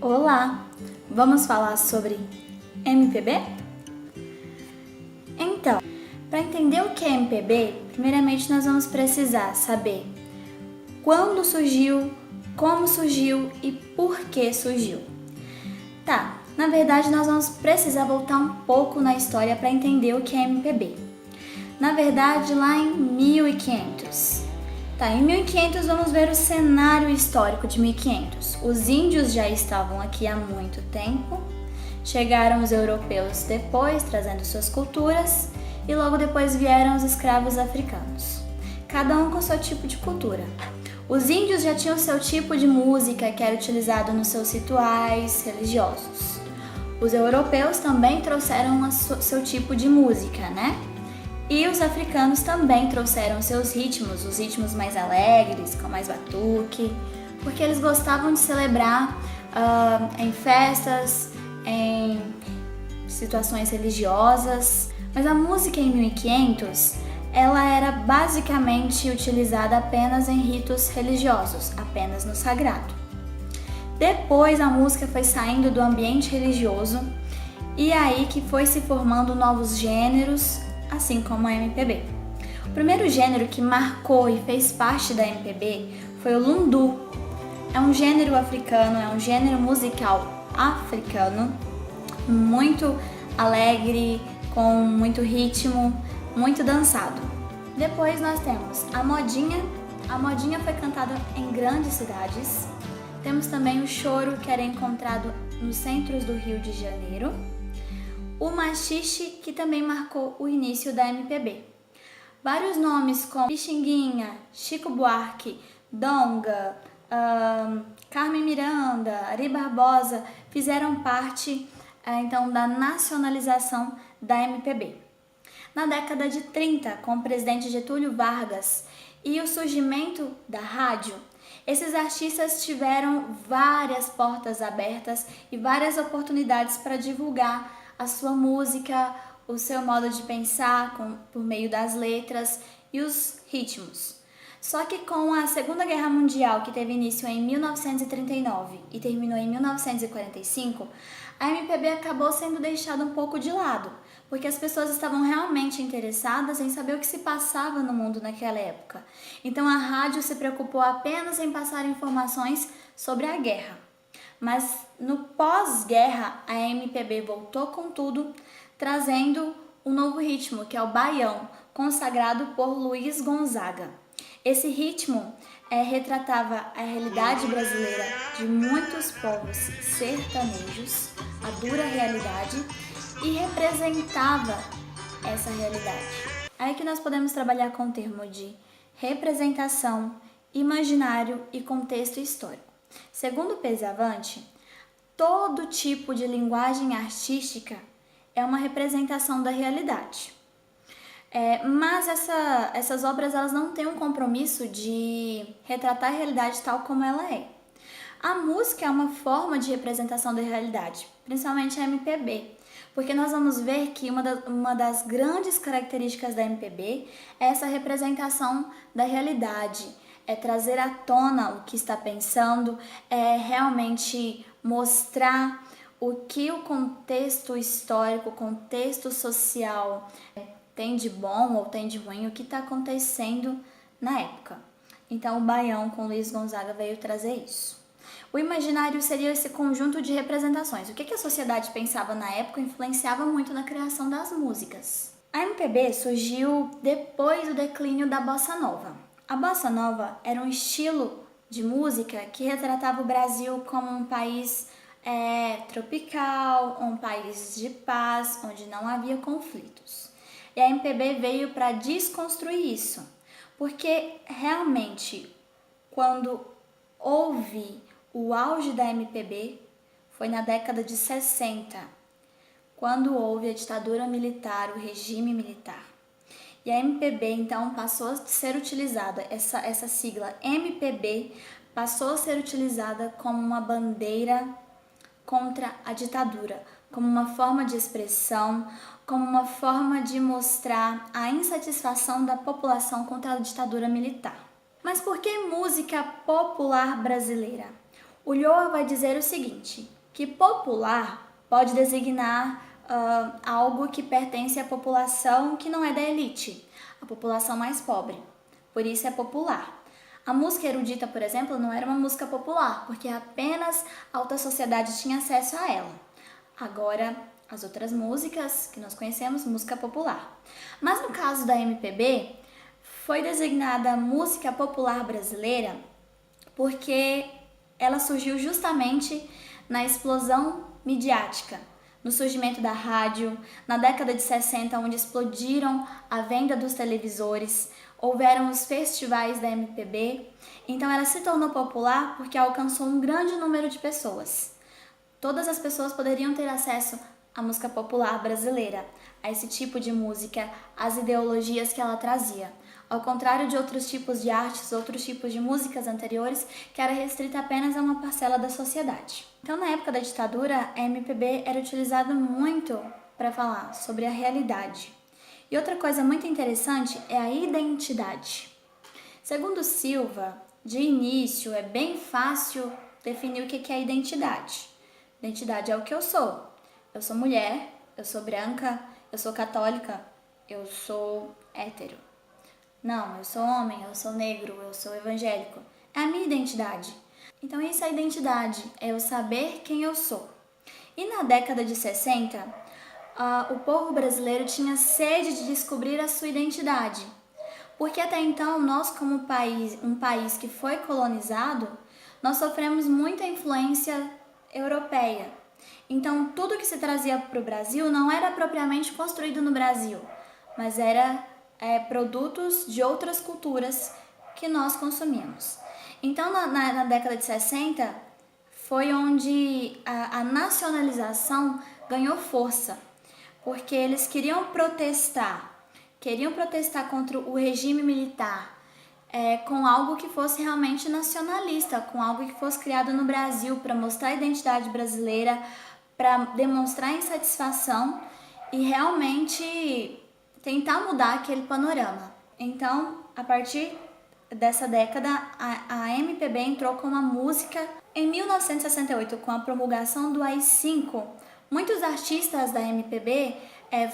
Olá! Vamos falar sobre MPB? Então, para entender o que é MPB, primeiramente nós vamos precisar saber quando surgiu, como surgiu e por que surgiu. Tá, na verdade nós vamos precisar voltar um pouco na história para entender o que é MPB. Na verdade, lá em 1500. Em 1500 vamos ver o cenário histórico de 1500. Os índios já estavam aqui há muito tempo, chegaram os europeus depois, trazendo suas culturas, e logo depois vieram os escravos africanos, cada um com seu tipo de cultura. Os índios já tinham seu tipo de música que era utilizado nos seus rituais religiosos. Os europeus também trouxeram seu tipo de música, né? E os africanos também trouxeram seus ritmos, os ritmos mais alegres, com mais batuque, porque eles gostavam de celebrar em festas, em situações religiosas. Mas a música em 1500, ela era basicamente utilizada apenas em ritos religiosos, apenas no sagrado. Depois a música foi saindo do ambiente religioso e aí que foi se formando novos gêneros, assim como a MPB. O primeiro gênero que marcou e fez parte da MPB foi o lundu. É um gênero africano, é um gênero musical africano, muito alegre, com muito ritmo, muito dançado. Depois nós temos a modinha. A modinha foi cantada em grandes cidades. Temos também o choro, que era encontrado nos centros do Rio de Janeiro. O machixe, que também marcou o início da MPB. Vários nomes como Pixinguinha, Chico Buarque, Donga, Carmen Miranda, Ari Barbosa fizeram parte então da nacionalização da MPB. Na década de 30, com o presidente Getúlio Vargas e o surgimento da rádio, esses artistas tiveram várias portas abertas e várias oportunidades para divulgar a sua música, o seu modo de pensar por meio das letras e os ritmos. Só que com a Segunda Guerra Mundial, que teve início em 1939 e terminou em 1945, a MPB acabou sendo deixada um pouco de lado, porque as pessoas estavam realmente interessadas em saber o que se passava no mundo naquela época. Então a rádio se preocupou apenas em passar informações sobre a guerra. Mas no pós-guerra, a MPB voltou com tudo, trazendo um novo ritmo, que é o baião, consagrado por Luiz Gonzaga. Esse ritmo retratava a realidade brasileira de muitos povos sertanejos, a dura realidade, e representava essa realidade. Aí que nós podemos trabalhar com o termo de representação, imaginário e contexto histórico. Segundo Pesavante, todo tipo de linguagem artística é uma representação da realidade. Mas essas obras elas não têm um compromisso de retratar a realidade tal como ela é. A música é uma forma de representação da realidade, principalmente a MPB, porque nós vamos ver que uma das grandes características da MPB é essa representação da realidade, é trazer à tona o que está pensando, é realmente mostrar o que o contexto histórico, o contexto social tem de bom ou tem de ruim, o que está acontecendo na época. Então o baião com Luiz Gonzaga veio trazer isso. O imaginário seria esse conjunto de representações. O que a sociedade pensava na época influenciava muito na criação das músicas. A MPB surgiu depois do declínio da Bossa Nova. A Bossa Nova era um estilo de música que retratava o Brasil como um país tropical, um país de paz, onde não havia conflitos. E a MPB veio para desconstruir isso, porque realmente, quando houve o auge da MPB, foi na década de 60, quando houve a ditadura militar, o regime militar. E a MPB, então, passou a ser utilizada, essa sigla MPB, passou a ser utilizada como uma bandeira contra a ditadura, como uma forma de expressão, como uma forma de mostrar a insatisfação da população contra a ditadura militar. Mas por que música popular brasileira? Ulloa vai dizer o seguinte, que popular pode designar algo que pertence à população que não é da elite, a população mais pobre. Por isso é popular. A música erudita, por exemplo, não era uma música popular, porque apenas a alta sociedade tinha acesso a ela. Agora, as outras músicas que nós conhecemos, música popular. Mas no caso da MPB, foi designada música popular brasileira porque ela surgiu justamente na explosão midiática, no surgimento da rádio, na década de 60, onde explodiram a venda dos televisores, houveram os festivais da MPB, então ela se tornou popular porque alcançou um grande número de pessoas. Todas as pessoas poderiam ter acesso à música popular brasileira, a esse tipo de música, às ideologias que ela trazia. Ao contrário de outros tipos de artes, outros tipos de músicas anteriores, que era restrita apenas a uma parcela da sociedade. Então, na época da ditadura, a MPB era utilizada muito para falar sobre a realidade. E outra coisa muito interessante é a identidade. Segundo Silva, de início é bem fácil definir o que é identidade. Identidade é o que eu sou. Eu sou mulher, eu sou branca, eu sou católica, eu sou hétero. Não, eu sou homem, eu sou negro, eu sou evangélico. É a minha identidade. Então isso é identidade, é eu saber quem eu sou. E na década de 60, o povo brasileiro tinha sede de descobrir a sua identidade. Porque até então, nós como país, um país que foi colonizado, nós sofremos muita influência europeia. Então tudo que se trazia para o Brasil não era propriamente construído no Brasil, mas era produtos de outras culturas que nós consumimos. Então, na década de 60, foi onde a nacionalização ganhou força, porque eles queriam protestar contra o regime militar, com algo que fosse realmente nacionalista, com algo que fosse criado no Brasil para mostrar a identidade brasileira, para demonstrar insatisfação e realmente tentar mudar aquele panorama. Então, a partir dessa década, a MPB entrou com uma música. Em 1968, com a promulgação do AI-5, muitos artistas da MPB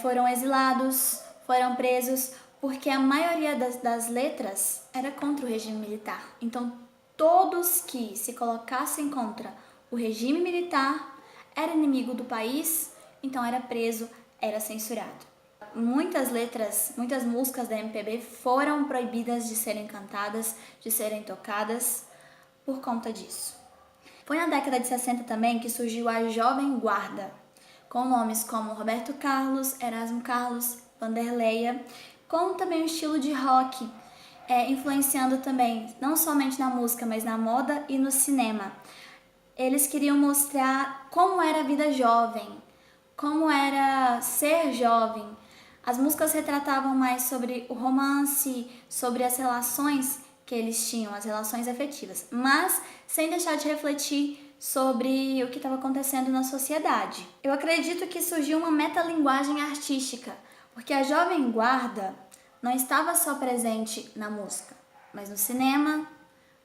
foram exilados, foram presos, porque a maioria das letras era contra o regime militar. Então, todos que se colocassem contra o regime militar era inimigo do país, então era preso, era censurado. Muitas letras, muitas músicas da MPB foram proibidas de serem cantadas, de serem tocadas por conta disso. Foi na década de 60 também que surgiu a Jovem Guarda, com nomes como Roberto Carlos, Erasmo Carlos, Vanderleia, com também um estilo de rock, influenciando também não somente na música, mas na moda e no cinema. Eles queriam mostrar como era a vida jovem, como era ser jovem. As músicas retratavam mais sobre o romance, sobre as relações que eles tinham, as relações afetivas, mas sem deixar de refletir sobre o que estava acontecendo na sociedade. Eu acredito que surgiu uma metalinguagem artística, porque a Jovem Guarda não estava só presente na música, mas no cinema,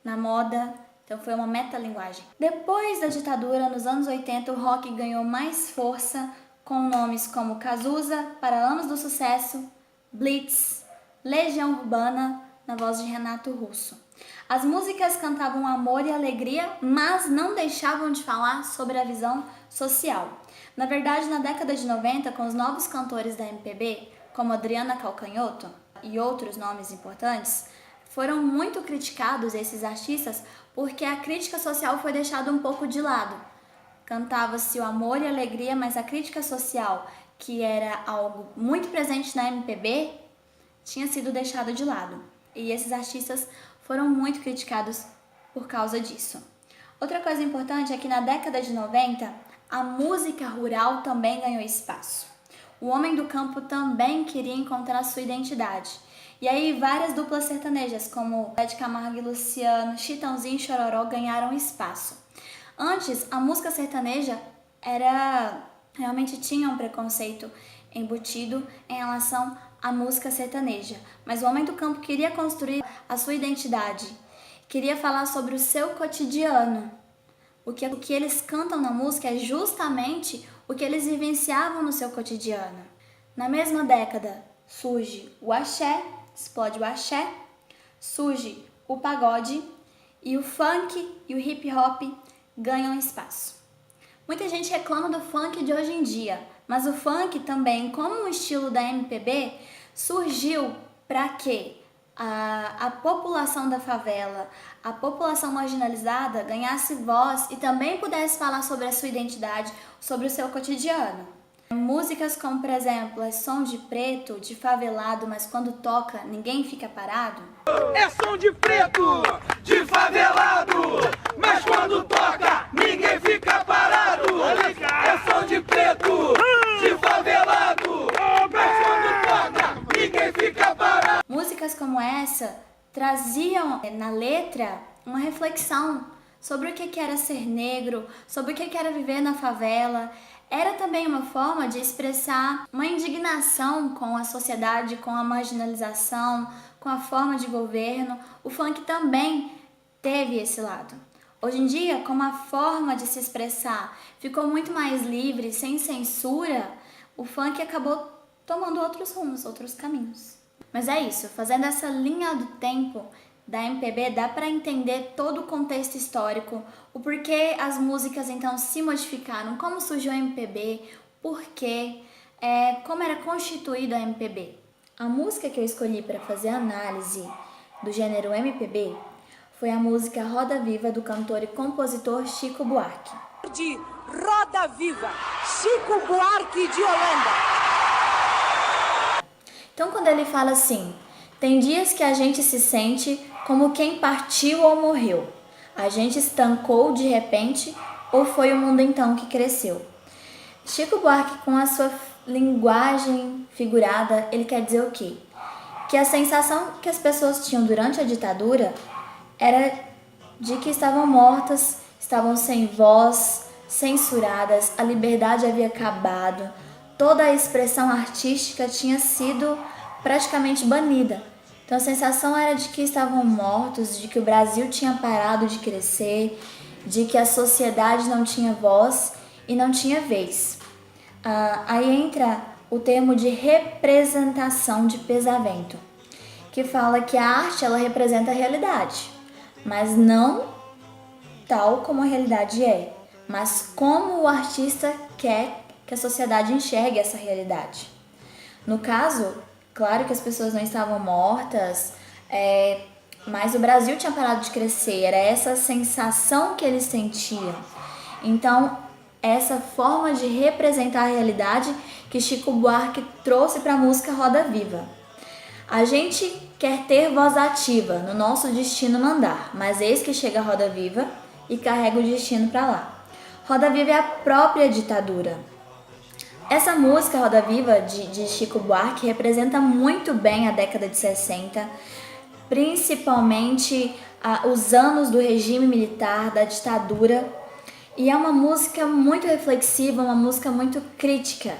na moda, então foi uma metalinguagem. Depois da ditadura, nos anos 80, o rock ganhou mais força, com nomes como Cazuza, Paralamas do Sucesso, Blitz, Legião Urbana, na voz de Renato Russo. As músicas cantavam amor e alegria, mas não deixavam de falar sobre a visão social. Na verdade, na década de 90, com os novos cantores da MPB, como Adriana Calcanhoto e outros nomes importantes, foram muito criticados esses artistas porque a crítica social foi deixada um pouco de lado. Cantava-se o amor e a alegria, mas a crítica social, que era algo muito presente na MPB, tinha sido deixada de lado. E esses artistas foram muito criticados por causa disso. Outra coisa importante é que na década de 90, a música rural também ganhou espaço. O homem do campo também queria encontrar sua identidade. E aí várias duplas sertanejas, como Zé de Camargo e Luciano, Chitãozinho e Chororó, ganharam espaço. Antes, a música sertaneja realmente tinha um preconceito embutido em relação à música sertaneja. Mas o homem do campo queria construir a sua identidade, queria falar sobre o seu cotidiano. O que eles cantam na música é justamente o que eles vivenciavam no seu cotidiano. Na mesma década, surge o axé, explode o axé, surge o pagode e o funk e o hip hop ganham espaço. Muita gente reclama do funk de hoje em dia, mas o funk também, como um estilo da MPB, surgiu para quê? A população da favela, a população marginalizada ganhasse voz e também pudesse falar sobre a sua identidade, sobre o seu cotidiano. Músicas como, por exemplo, é som de preto, de favelado, mas quando toca, ninguém fica parado. É som de preto, de favelado, mas quando toca, ninguém fica parado. É som de preto, de favelado, mas quando toca, ninguém fica parado. Músicas como essa traziam na letra uma reflexão sobre o que era ser negro, sobre o que era viver na favela. Era também uma forma de expressar uma indignação com a sociedade, com a marginalização, com a forma de governo. O funk também teve esse lado. Hoje em dia, como a forma de se expressar ficou muito mais livre, sem censura, o funk acabou tomando outros rumos, outros caminhos. Mas é isso, fazendo essa linha do tempo da MPB, dá para entender todo o contexto histórico, o porquê as músicas então se modificaram, como surgiu a MPB, porquê, como era constituída a MPB. A música que eu escolhi para fazer a análise do gênero MPB foi a música Roda Viva, do cantor e compositor Chico Buarque. De Roda Viva, Chico Buarque de Holanda. Então quando ele fala assim, tem dias que a gente se sente como quem partiu ou morreu. A gente estancou de repente ou foi o mundo então que cresceu? Chico Buarque, com a sua linguagem figurada, ele quer dizer o quê? Que a sensação que as pessoas tinham durante a ditadura era de que estavam mortas, estavam sem voz, censuradas, a liberdade havia acabado, toda a expressão artística tinha sido praticamente banida. Então a sensação era de que estavam mortos, de que o Brasil tinha parado de crescer, de que a sociedade não tinha voz e não tinha vez. Aí entra o termo de representação de Pesavento, que fala que a arte ela representa a realidade, mas não tal como a realidade é, mas como o artista quer que a sociedade enxergue essa realidade. No caso, claro que as pessoas não estavam mortas, mas o Brasil tinha parado de crescer, era essa sensação que eles sentiam. Então, essa forma de representar a realidade que Chico Buarque trouxe para a música Roda Viva. A gente quer ter voz ativa no nosso destino mandar, mas eis que chega a Roda Viva e carrega o destino para lá. Roda Viva é a própria ditadura. Essa música Roda Viva de Chico Buarque representa muito bem a década de 60, principalmente os anos do regime militar, da ditadura, e é uma música muito reflexiva, uma música muito crítica.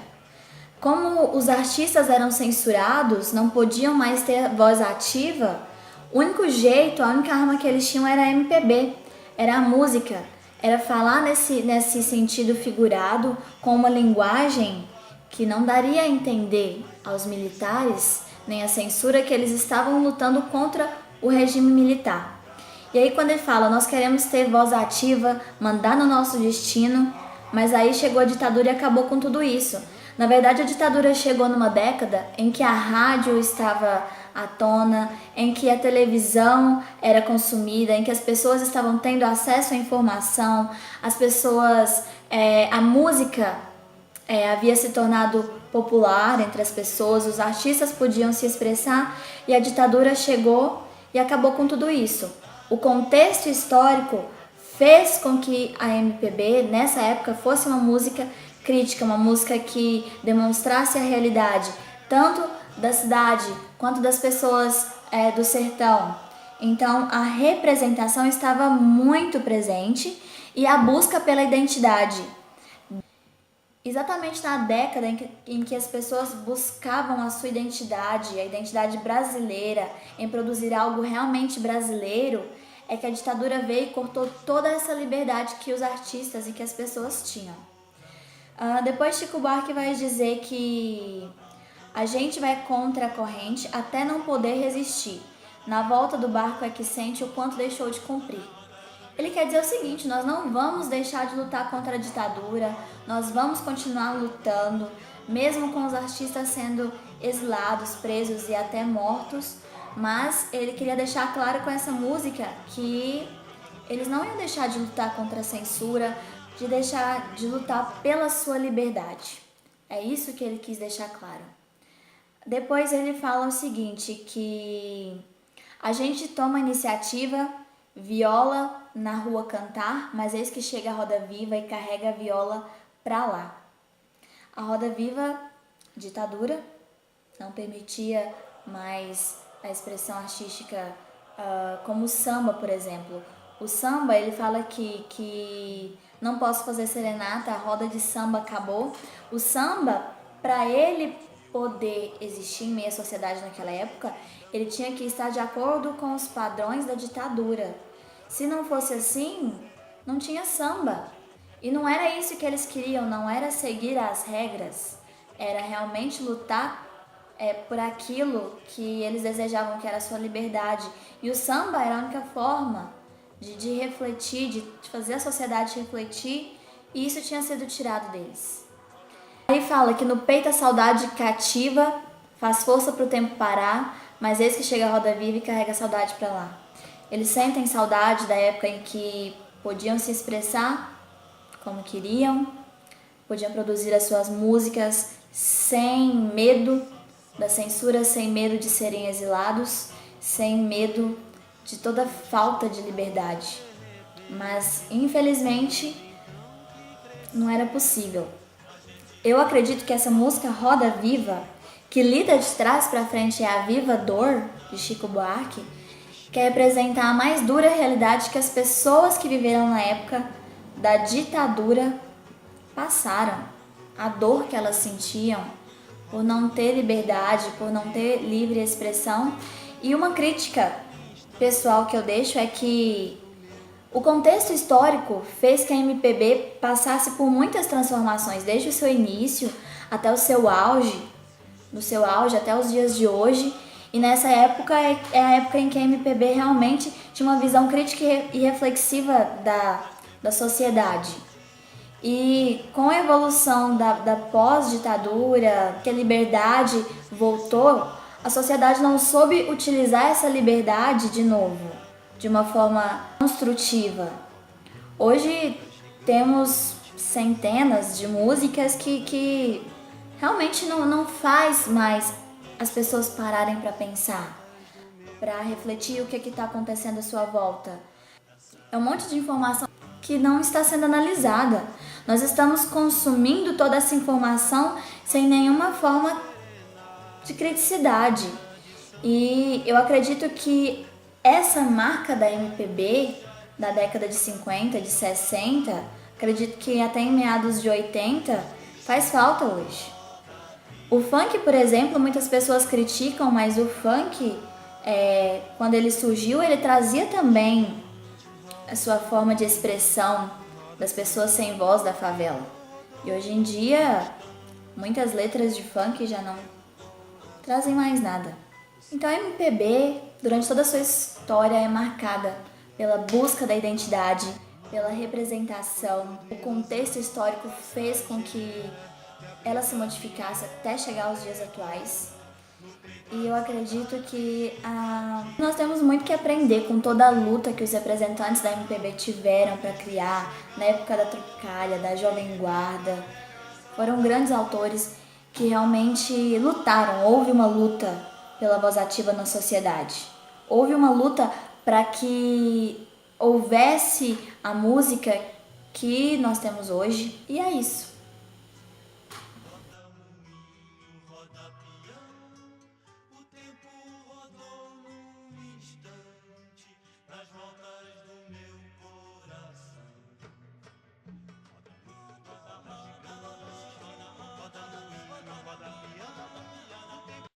Como os artistas eram censurados, não podiam mais ter voz ativa, o único jeito, a única arma que eles tinham era a MPB, era a música. Era falar nesse sentido figurado, com uma linguagem que não daria a entender aos militares, nem a censura, que eles estavam lutando contra o regime militar. E aí quando ele fala, nós queremos ter voz ativa, mandar no nosso destino, mas aí chegou a ditadura e acabou com tudo isso. Na verdade, a ditadura chegou numa década em que a rádio estava à tona, em que a televisão era consumida, em que as pessoas estavam tendo acesso à informação, a música havia se tornado popular entre as pessoas, os artistas podiam se expressar e a ditadura chegou e acabou com tudo isso. O contexto histórico fez com que a MPB, nessa época, fosse uma música crítica, uma música que demonstrasse a realidade, tanto da cidade quanto das pessoas do sertão. Então, a representação estava muito presente e a busca pela identidade. Exatamente na década em que as pessoas buscavam a sua identidade, a identidade brasileira, em produzir algo realmente brasileiro, é que a ditadura veio e cortou toda essa liberdade que os artistas e que as pessoas tinham. Depois Chico Buarque vai dizer que a gente vai contra a corrente até não poder resistir. Na volta do barco é que sente o quanto deixou de cumprir. Ele quer dizer o seguinte: nós não vamos deixar de lutar contra a ditadura, nós vamos continuar lutando, mesmo com os artistas sendo exilados, presos e até mortos, mas ele queria deixar claro com essa música que eles não iam deixar de lutar contra a censura, de deixar de lutar pela sua liberdade. É isso que ele quis deixar claro. Depois ele fala o seguinte, que a gente toma a iniciativa, viola na rua cantar, mas eis que chega a Roda Viva e carrega a viola pra lá. A Roda Viva, ditadura, não permitia mais a expressão artística como o samba, por exemplo. O samba, ele fala que não posso fazer serenata, a roda de samba acabou. O samba, para ele poder existir em meio à sociedade naquela época, ele tinha que estar de acordo com os padrões da ditadura. Se não fosse assim, não tinha samba. E não era isso que eles queriam, não era seguir as regras, era realmente lutar por aquilo que eles desejavam, que era a sua liberdade. E o samba era a única forma de refletir, de fazer a sociedade refletir, e isso tinha sido tirado deles. Aí fala que no peito a saudade cativa, faz força pro tempo parar, mas eis que chega a roda viva e carrega a saudade pra lá. Eles sentem saudade da época em que podiam se expressar como queriam, podiam produzir as suas músicas sem medo da censura, sem medo de serem exilados, sem medo de toda falta de liberdade. Mas, infelizmente, não era possível. Eu acredito que essa música Roda Viva, que lida de trás para frente, é a viva dor de Chico Buarque, quer representar a mais dura realidade que as pessoas que viveram na época da ditadura passaram. A dor que elas sentiam por não ter liberdade, por não ter livre expressão. E uma crítica pessoal que eu deixo é que o contexto histórico fez que a MPB passasse por muitas transformações, desde o seu início até o seu auge, do seu auge até os dias de hoje. E nessa época é a época em que a MPB realmente tinha uma visão crítica e reflexiva da sociedade. E com a evolução da pós-ditadura, que a liberdade voltou, a sociedade não soube utilizar essa liberdade de novo, de uma forma construtiva. Hoje temos centenas de músicas que realmente não faz mais as pessoas pararem para pensar, para refletir o que está acontecendo à sua volta. É um monte de informação que não está sendo analisada. Nós estamos consumindo toda essa informação sem nenhuma forma de criticidade. E eu acredito que essa marca da MPB, da década de 50, de 60, acredito que até em meados de 80, faz falta hoje. O funk, por exemplo, muitas pessoas criticam, mas o funk, quando ele surgiu, ele trazia também a sua forma de expressão das pessoas sem voz da favela. E hoje em dia, muitas letras de funk já não trazem mais nada. Então a MPB, durante toda a sua história, é marcada pela busca da identidade, pela representação. O contexto histórico fez com que ela se modificasse até chegar aos dias atuais. E eu acredito que nós temos muito que aprender com toda a luta que os representantes da MPB tiveram para criar, na época da Tropicália, da Jovem Guarda. Foram grandes autores que realmente lutaram. Houve uma luta pela voz ativa na sociedade. Houve uma luta para que houvesse a música que nós temos hoje. E é isso.